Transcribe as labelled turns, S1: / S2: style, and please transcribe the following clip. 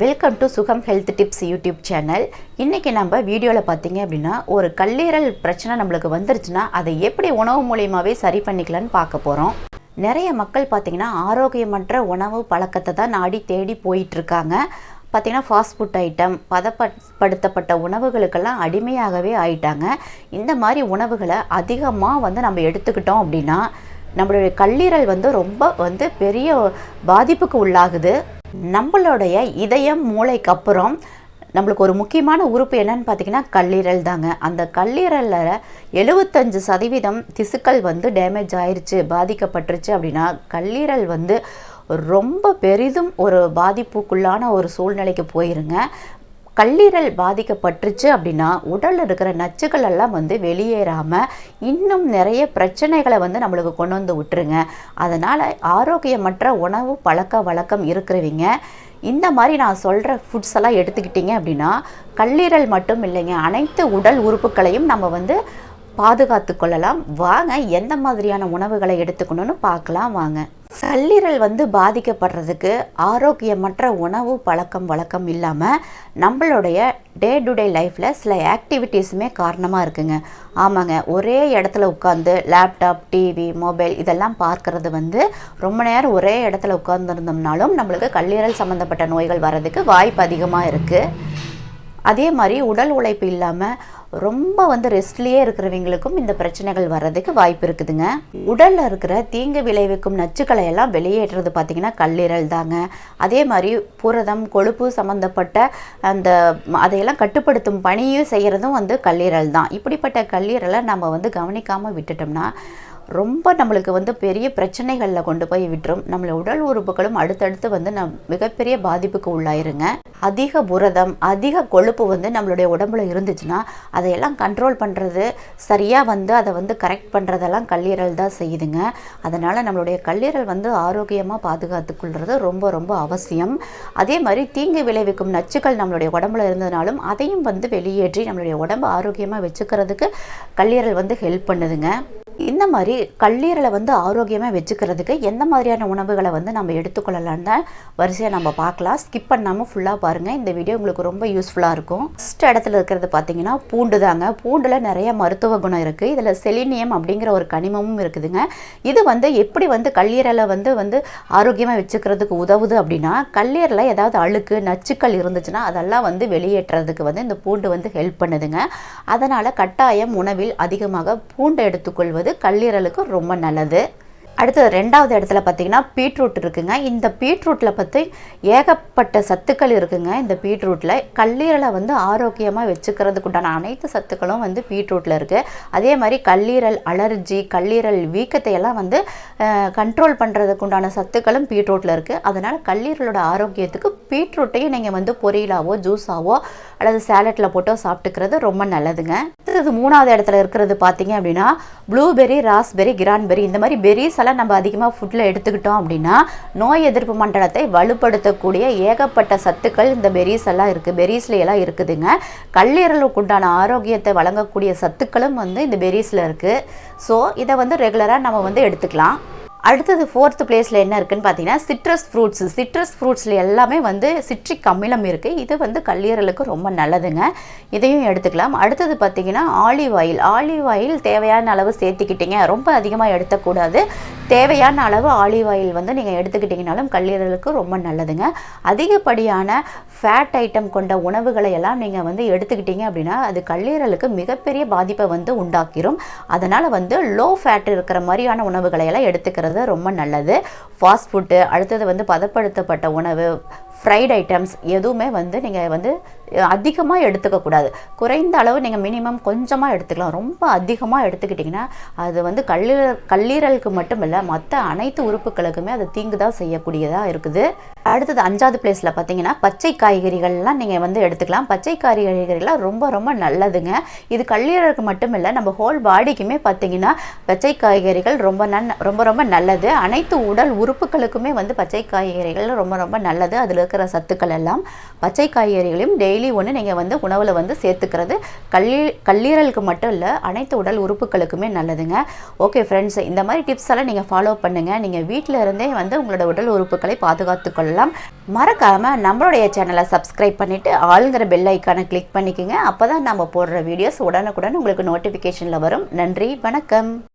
S1: Welcome to சுகம் health tips YouTube channel. இன்றைக்கி நம்ம வீடியோவில் பார்த்தீங்க அப்படின்னா ஒரு கல்லீரல் பிரச்சனை நம்மளுக்கு வந்துருச்சுன்னா அதை எப்படி உணவு மூலியமாகவே சரி பண்ணிக்கலான்னு பார்க்க போகிறோம். நிறைய மக்கள் பார்த்திங்கன்னா ஆரோக்கியமற்ற உணவு பழக்கத்தை தான் நாடி தேடி போயிட்டுருக்காங்க. பார்த்திங்கன்னா ஃபாஸ்ட் ஃபுட் ஐட்டம், பதப்படுத்தப்பட்ட உணவுகளுக்கெல்லாம் அடிமையாகவே ஆயிட்டாங்க. இந்த மாதிரி உணவுகளை அதிகமாக நம்ம எடுத்துக்கிட்டோம் அப்படின்னா நம்மளுடைய கல்லீரல் ரொம்ப பெரிய பாதிப்புக்கு உள்ளாகுது. நம்மளுடைய இதயம் மூளைக்கு அப்புறம் நம்மளுக்கு ஒரு முக்கியமான உறுப்பு என்னன்னு பார்த்திங்கன்னா கல்லீரல் தாங்க. அந்த கல்லீரலில் 75% திசுக்கள் டேமேஜ் ஆயிடுச்சு, பாதிக்கப்பட்டுருச்சு அப்படின்னா கல்லீரல் ரொம்ப பெரிதும் ஒரு பாதிப்புக்குள்ளான ஒரு சூழ்நிலைக்கு போயிருங்க. கல்லீரல் பாதிக்கப்பட்டுருச்சு அப்படின்னா உடலில் இருக்கிற நச்சுக்கள் எல்லாம் வெளியேறாமல் இன்னும் நிறைய பிரச்சனைகளை நம்மளுக்கு கொண்டு வந்து விட்டுருங்க. அதனால் ஆரோக்கியமற்ற உணவு பழக்க வழக்கம் இருக்கிறவங்க இந்த மாதிரி நான் சொல்கிற ஃபுட்ஸ் எல்லாம் எடுத்துக்கிட்டிங்க அப்படின்னா கல்லீரல் மட்டும் இல்லைங்க, அனைத்து உடல் உறுப்புகளையும் நம்ம பாதுகாத்து கொள்ளலாம். வாங்க எந்த மாதிரியான உணவுகளை எடுத்துக்கணும்னு பார்க்கலாம் வாங்க. கல்லீரல் பாதிக்கப்படுறதுக்கு ஆரோக்கியமற்ற உணவு பழக்கம் வழக்கம் இல்லாமல் நம்மளுடைய டே டு டே லைஃப்பில் சில ஆக்டிவிட்டீஸுமே காரணமாக இருக்குங்க. ஆமாங்க, ஒரே இடத்துல உட்காந்து லேப்டாப், டிவி, மொபைல் இதெல்லாம் பார்க்குறது ரொம்ப நேரம் ஒரே இடத்துல உட்காந்துருந்தோம்னாலும் நம்மளுக்கு கல்லீரல் சம்மந்தப்பட்ட நோய்கள் வர்றதுக்கு வாய்ப்பு அதிகமாக இருக்குது. அதே மாதிரி உடல் உழைப்பு இல்லாமல் ரொம்ப ரெஸ்ட்லேயே இருக்கிறவங்களுக்கும் இந்த பிரச்சனைகள் வர்றதுக்கு வாய்ப்பு இருக்குதுங்க. உடலில் இருக்கிற தீங்கு விளைவிக்கும் நச்சுக்களை எல்லாம் வெளியேற்றுறது பார்த்திங்கன்னா கல்லீரல் தாங்க. அதே மாதிரி புரதம், கொழுப்பு சம்மந்தப்பட்ட அதையெல்லாம் கட்டுப்படுத்தும் பணியும் செய்கிறதும் கல்லீரல் தான். இப்படிப்பட்ட கல்லீரலை நம்ம கவனிக்காமல் விட்டுட்டோம்னா ரொம்ப நம்மளுக்கு பெரிய பிரச்சனைகளில் கொண்டு போய் விட்டுரும். நம்மளோட உடல் உறுப்புகளும் அடுத்தடுத்து மிகப்பெரிய பாதிப்புக்கு உள்ளாயிருங்க. அதிக புரதம், அதிக கொழுப்பு நம்மளுடைய உடம்புல இருந்துச்சுன்னா அதையெல்லாம் கண்ட்ரோல் பண்ணுறது, சரியாக அதை கரெக்ட் பண்ணுறதெல்லாம் கல்லீரல் தான் செய்யுதுங்க. அதனால் நம்மளுடைய கல்லீரல் ஆரோக்கியமாக பாதுகாத்துக்கொள்வது ரொம்ப ரொம்ப அவசியம். அதே மாதிரி தீங்கு விளைவிக்கும் நச்சுக்கள் நம்மளுடைய உடம்புல இருந்ததுனாலும் அதையும் வெளியேற்றி நம்மளுடைய உடம்பு ஆரோக்கியமாக வச்சுக்கிறதுக்கு கல்லீரல் ஹெல்ப் பண்ணுதுங்க. இந்த மாதிரி கல்லீரலை ஆரோக்கியமாக வச்சுக்கிறதுக்கு எந்த மாதிரியான உணவுகளை நம்ம எடுத்துக்கொள்ளலான்னு தான் வரிசையாக நம்ம பார்க்கலாம். ஸ்கிப் பண்ணாமல் ஃபுல்லாக பாருங்கள். இந்த வீடியோ உங்களுக்கு ரொம்ப யூஸ்ஃபுல்லாக இருக்கும். ஃபஸ்ட் இடத்துல இருக்கிறது பார்த்திங்கன்னா பூண்டு தாங்க. பூண்டில் நிறைய மருத்துவ குணம் இருக்குது. இதில் செலினியம் அப்படிங்கிற ஒரு கனிமமும் இருக்குதுங்க. இது எப்படி கல்லீரலை ஆரோக்கியமாக வச்சுக்கிறதுக்கு உதவுது அப்படின்னா கல்லீரலில் ஏதாவது அழுக்கு, நச்சுக்கள் இருந்துச்சுன்னா அதெல்லாம் வெளியேற்றுறதுக்கு இந்த பூண்டு ஹெல்ப் பண்ணுதுங்க. அதனால் கட்டாயம் உணவில் அதிகமாக பூண்டை எடுத்துக்கொள்வது கல்லீரலுக்கு ரொம்ப நல்லது. அடுத்தது ரெண்டாவது இடத்துல பார்த்திங்கன்னா பீட்ரூட் இருக்குங்க. இந்த பீட்ரூட்டில் ஏகப்பட்ட சத்துக்கள் இருக்குங்க. இந்த பீட்ரூட்டில் கல்லீரலை ஆரோக்கியமாக வச்சுக்கிறதுக்கு உண்டான அனைத்து சத்துக்களும் பீட்ரூட்டில் இருக்குது. அதே மாதிரி கல்லீரல் அலர்ஜி, கல்லீரல் வீக்கத்தை எல்லாம் கண்ட்ரோல் பண்ணுறதுக்கு உண்டான சத்துக்களும் பீட்ரூட்டில் இருக்குது. அதனால் கல்லீரலோட ஆரோக்கியத்துக்கு பீட்ரூட்டையும் நீங்கள் பொரியலாவோ, ஜூஸாவோ அல்லது சேலட்டில் போட்டோ சாப்பிட்டுக்கிறது ரொம்ப நல்லதுங்க. அடுத்தது மூணாவது இடத்துல இருக்கிறது பார்த்திங்க அப்படின்னா ப்ளூபெர்ரி, ராஸ்பெர்ரி, கிரான்பெர்ரி இந்த மாதிரி பெரிஸ் எல்லாம் நம்ம அதிகமாக ஃபுட்டில் எடுத்துக்கிட்டோம் அப்படின்னா நோய் எதிர்ப்பு மண்டலத்தை வலுப்படுத்தக்கூடிய ஏகப்பட்ட சத்துக்கள் இந்த பெரிஸ் எல்லாம் இருக்குது, பெரிஸ்ல எல்லாம் இருக்குதுங்க. கல்லீரலுக்கு உண்டான ஆரோக்கியத்தை வழங்கக்கூடிய சத்துக்களும் இந்த பெரிஸில் இருக்குது. ஸோ இதை ரெகுலராக நம்ம எடுத்துக்கலாம். அடுத்தது ஃபோர்த் பிளேஸில் என்ன இருக்குதுன்னு பார்த்தீங்கன்னா சிட்ரஸ் ஃப்ரூட்ஸ். சிட்ரஸ் ஃப்ரூட்ஸில் எல்லாமே சிட்ரிக் அமிலம் இருக்குது. இது கல்லீரலுக்கு ரொம்ப நல்லதுங்க. இதையும் எடுத்துக்கலாம். அடுத்தது பார்த்திங்கன்னா ஆலிவ் ஆயில். ஆலிவ் ஆயில் தேவையான அளவு சேர்த்துக்கிட்டிங்க, ரொம்ப அதிகமாக எடுத்துக்கூடாது. தேவையான அளவு ஆலிவ் ஆயில் நீங்கள் எடுத்துக்கிட்டிங்கனாலும் கல்லீரலுக்கு ரொம்ப நல்லதுங்க. அதிகப்படியான ஃபேட் ஐட்டம் கொண்ட உணவுகளை எல்லாம் நீங்கள் எடுத்துக்கிட்டிங்க அப்படின்னா அது கல்லீரலுக்கு மிகப்பெரிய பாதிப்பை உண்டாக்கிரும். அதனால் லோ ஃபேட் இருக்கிற மாதிரியான உணவுகளை எல்லாம் எடுத்துக்கிறது ரொம்ப நல்லது. ஃபாஸ்ட் ஃபுட்டு, அடுத்தது பதப்படுத்தப்பட்ட உணவு, ஃப்ரைட் ஐட்டம்ஸ் எதுவுமே நீங்கள் அதிகமாக எடுத்துக்கக்கூடாது. குறைந்த அளவு நீங்கள் மினிமம் கொஞ்சமாக எடுத்துக்கலாம். ரொம்ப அதிகமாக எடுத்துக்கிட்டிங்கன்னா அது கல்லீரலுக்கு மட்டும் இல்லை, மற்ற அனைத்து உறுப்புகளுக்குமே அது தீங்கு தான் செய்யக்கூடியதாக இருக்குது. அடுத்தது அஞ்சாவது பிளேஸில் பார்த்தீங்கன்னா பச்சை காய்கறிகள்லாம் நீங்கள் எடுத்துக்கலாம். பச்சை காய்கறிகள்லாம் ரொம்ப ரொம்ப நல்லதுங்க. இது கல்லீரலுக்கு மட்டும் இல்லை, நம்ம ஹோல் பாடிக்குமே பார்த்தீங்கன்னா பச்சை காய்கறிகள் ரொம்ப ரொம்ப நல்லது. அனைத்து உடல் உறுப்புகளுக்குமே பச்சை காய்கறிகள் ரொம்ப ரொம்ப நல்லது. அதில் இருக்கிற சத்துக்கள் எல்லாம் பச்சை காய்கறிகளையும் டெய்லி ஒன்று நீங்கள் வந்து உணவில் வந்து சேர்த்துக்கிறது கல்லீரலுக்கு மட்டும் இல்லை, அனைத்து உடல் உறுப்புகளுக்குமே நல்லதுங்க. ஓகே ஃப்ரெண்ட்ஸ், இந்த மாதிரி டிப்ஸ் எல்லாம் நீங்கள் ஃபாலோ பண்ணுங்கள். நீங்கள் வீட்டில் இருந்தே வந்து உங்களோட உடல் உறுப்புகளை பாதுகாத்து கொள்ளலாம். மறக்காமல் நம்மளுடைய சேனலை சப்ஸ்கிரைப் பண்ணிவிட்டு ஆளுங்கிற பெல் ஐக்கானை கிளிக் பண்ணிக்கோங்க. அப்போ தான் நம்ம போடுற வீடியோஸ் உடனுக்குடன் உங்களுக்கு நோட்டிஃபிகேஷனில் வரும். நன்றி, வணக்கம்.